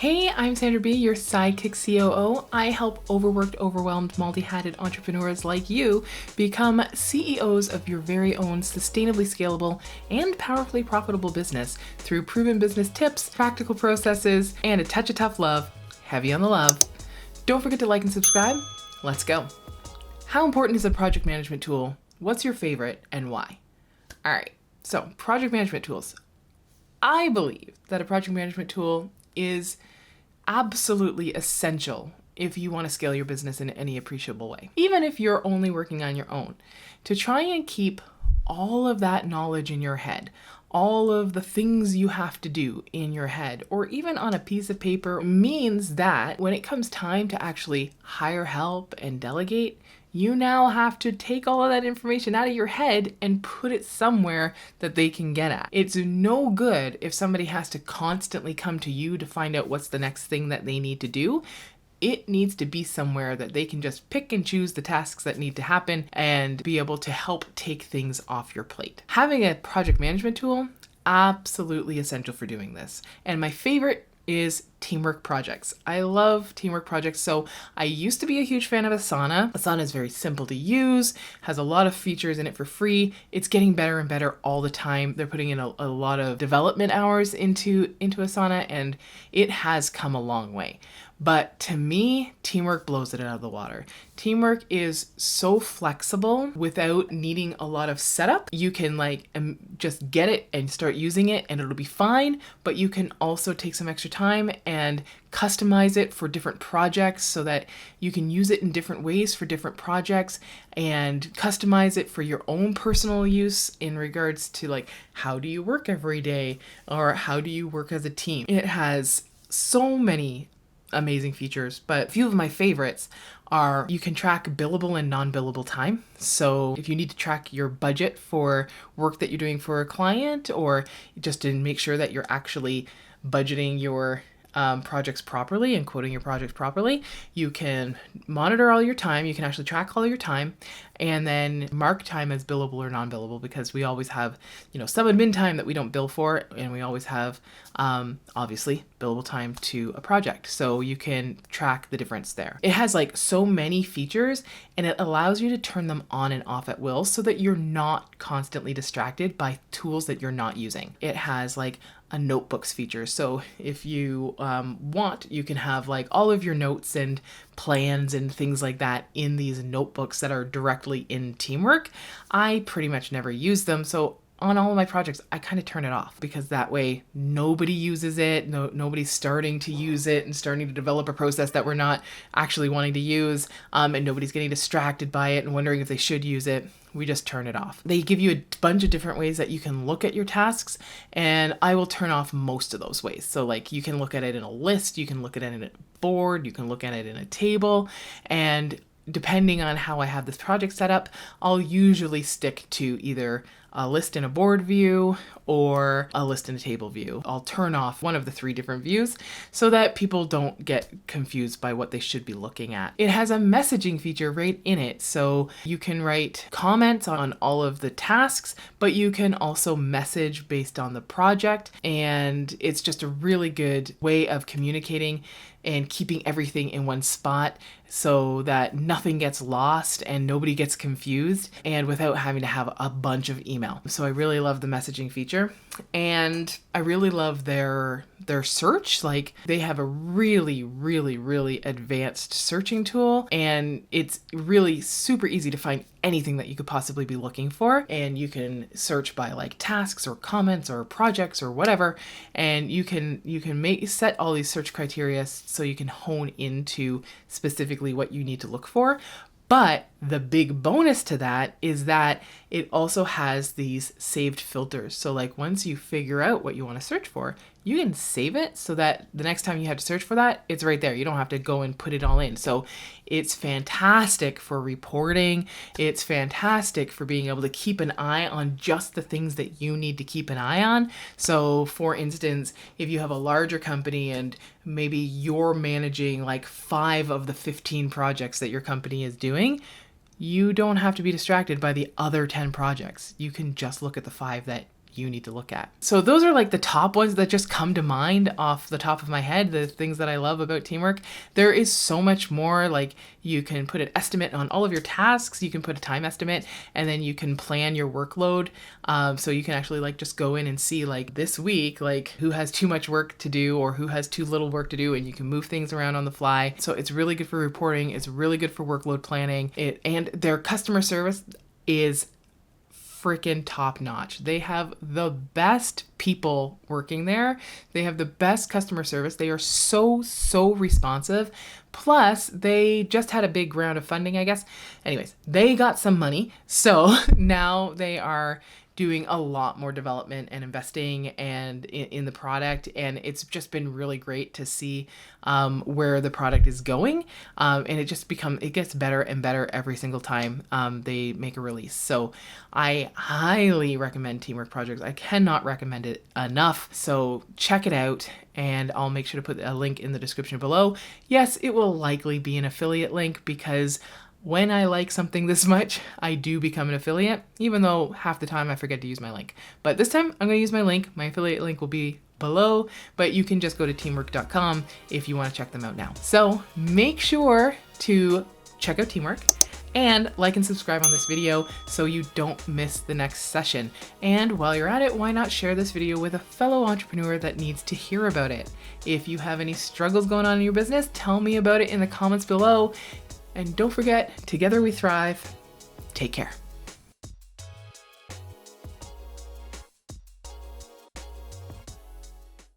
Hey, I'm Sandra B, your sidekick COO. I help overworked, overwhelmed, multi-hatted entrepreneurs like you become CEOs of your very own sustainably scalable and powerfully profitable business through proven business tips, practical processes, and a touch of tough love, heavy on the love. Don't forget to like and subscribe. Let's go. How important is a project management tool? What's your favorite and why? All right, so project management tools. I believe that a project management tool is absolutely essential if you want to scale your business in any appreciable way. Even if you're only working on your own, to try and keep all of that knowledge in your head, all of the things you have to do in your head, or even on a piece of paper, means that when it comes time to actually hire help and delegate, you now have to take all of that information out of your head and put it somewhere that they can get at. It's no good if somebody has to constantly come to you to find out what's the next thing that they need to do. It needs to be somewhere that they can just pick and choose the tasks that need to happen and be able to help take things off your plate. Having a project management tool, absolutely essential for doing this. And my favorite is teamwork projects. I love teamwork projects. So I used to be a huge fan of Asana. Asana is very simple to use, has a lot of features in it for free. It's getting better and better all the time. They're putting in a lot of development hours into Asana, and it has come a long way. But to me, teamwork blows it out of the water. Teamwork is so flexible without needing a lot of setup. You can just get it and start using it and it'll be fine, but you can also take some extra time and customize it for different projects so that you can use it in different ways for different projects and customize it for your own personal use in regards to how do you work every day or how do you work as a team. It has so many amazing features, but a few of my favorites are you can track billable and non-billable time. So if you need to track your budget for work that you're doing for a client or just to make sure that you're actually budgeting your projects properly and quoting your projects properly, you can monitor all your time. You can actually track all your time and then mark time as billable or non-billable, because we always have, some admin time that we don't bill for, and we always have, obviously, billable time to a project. So you can track the difference there. It has so many features, and it allows you to turn them on and off at will so that you're not constantly distracted by tools that you're not using. It has a notebooks feature. So if you want, you can have all of your notes and plans and things like that in these notebooks that are directly in Teamwork. I pretty much never use them. So on all of my projects, I kind of turn it off, because that way nobody uses it. Nobody's starting to use it and starting to develop a process that we're not actually wanting to use. And nobody's getting distracted by it and wondering if they should use it. We just turn it off. They give you a bunch of different ways that you can look at your tasks, and I will turn off most of those ways. So you can look at it in a list, you can look at it in a board, you can look at it in a table, and depending on how I have this project set up, I'll usually stick to either a list in a board view or a list in a table view. I'll turn off one of the three different views so that people don't get confused by what they should be looking at. It has a messaging feature right in it, so you can write comments on all of the tasks, but you can also message based on the project, and it's just a really good way of communicating and keeping everything in one spot so that nothing gets lost and nobody gets confused, and without having to have a bunch of email. So I really love the messaging feature, and I really love their search. They have a really, really, really advanced searching tool, and it's really super easy to find anything that you could possibly be looking for. And you can search by tasks or comments or projects or whatever, and you can set all these search criteria so you can hone into specifically what you need to look for. But the big bonus to that is that it also has these saved filters. So once you figure out what you want to search for, you can save it so that the next time you have to search for that, it's right there. You don't have to go and put it all in. So it's fantastic for reporting. It's fantastic for being able to keep an eye on just the things that you need to keep an eye on. So for instance, if you have a larger company and maybe you're managing 5 of the 15 projects that your company is doing, you don't have to be distracted by the other 10 projects. You can just look at the 5 that you need to look at. So those are like the top ones that just come to mind off the top of my head, the things that I love about teamwork. There is so much more. Like you can put an estimate on all of your tasks, you can put a time estimate, and then you can plan your workload. So you can actually like just go in and see like this week, like who has too much work to do or who has too little work to do, and you can move things around on the fly. So it's really good for reporting. It's really good for workload planning. And their customer service is freaking top notch. They have the best people working there. They have the best customer service. They are so responsive. Plus, they just had a big round of funding, I guess. Anyways, they got some money. So now they are doing a lot more development and investing and in the product, and it's just been really great to see where the product is going, and it gets better and better every single time they make a release. So I highly recommend Teamwork Projects. I cannot recommend it enough. So check it out, and I'll make sure to put a link in the description below. Yes, it will likely be an affiliate link because when I like something this much, I do become an affiliate, even though half the time I forget to use my link. But this time I'm going to use my link. My affiliate link will be below, but you can just go to teamwork.com if you want to check them out now. So make sure to check out Teamwork and like and subscribe on this video so you don't miss the next session. And while you're at it, why not share this video with a fellow entrepreneur that needs to hear about it? If you have any struggles going on in your business, tell me about it in the comments below. And don't forget, together we thrive. Take care.